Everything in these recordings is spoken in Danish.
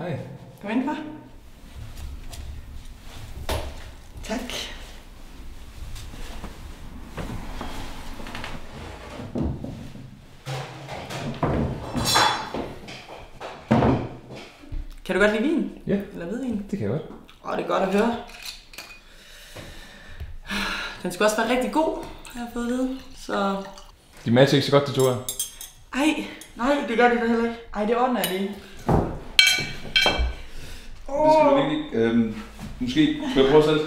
Hej. Kom ind, far. Tak. Kan du godt lide vin? Ja. Eller hvidvin? Det kan jeg godt. Det er godt at høre. Den skal også være rigtig god, har jeg fået at vide. Så... De matcher ikke så godt, det to her. Ej, nej, det gør de da heller ikke. Ej, det ordner jeg lige. Det skal du virkelig. Måske skal jeg prøve selv.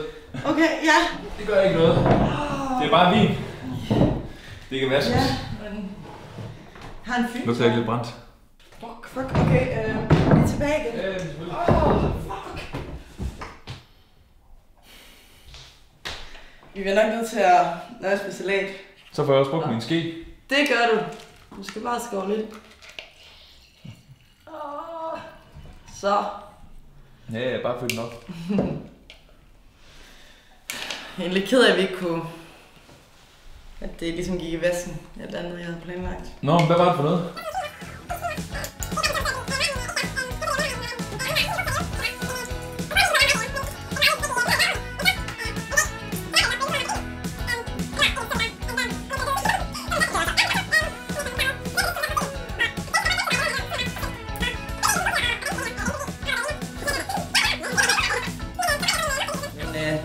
Okay, ja. Det gør ikke noget. Det er bare vin. Det kan vaskes. Ja, men... Jeg har en fyr. Lugter ikke lidt brændt? Fuck, okay. Lige tilbage igen. Ja, selvfølgelig. Fuck. Vi er nok nødt til at nøjes med salat. Så får jeg også brugt min ske. Det gør du. Du skal bare skåre lidt. Så. Ja, bare fyldt den op. Jeg er lidt ked af, at vi ikke kunne... At det ligesom gik i vasken. Alt andet, jeg havde planlagt. Nå, men hvad var det for noget?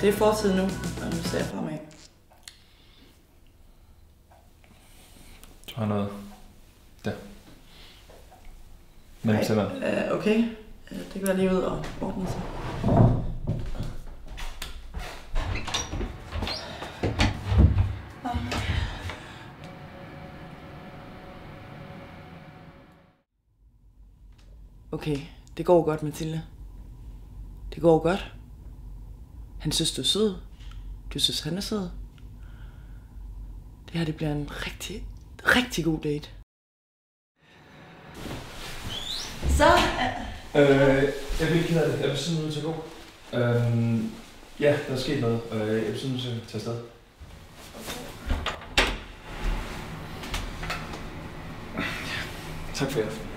Det er fortid nu, og nu ser jeg fremad. Du har noget der. Men simpelthen. Okay. Det går lige ud og ordne sig. Okay, det går godt, Mathilde. Det går godt. Han synes, du er sød. Du synes, han er sød. Det her, det bliver en rigtig, rigtig god date. Så... Jeg er virkelig ked af det. Jeg bliver simpelthen nødt til at gå. Ja, der er sket noget. Jeg bliver simpelthen nødt til at tage afsted. Tak for jer.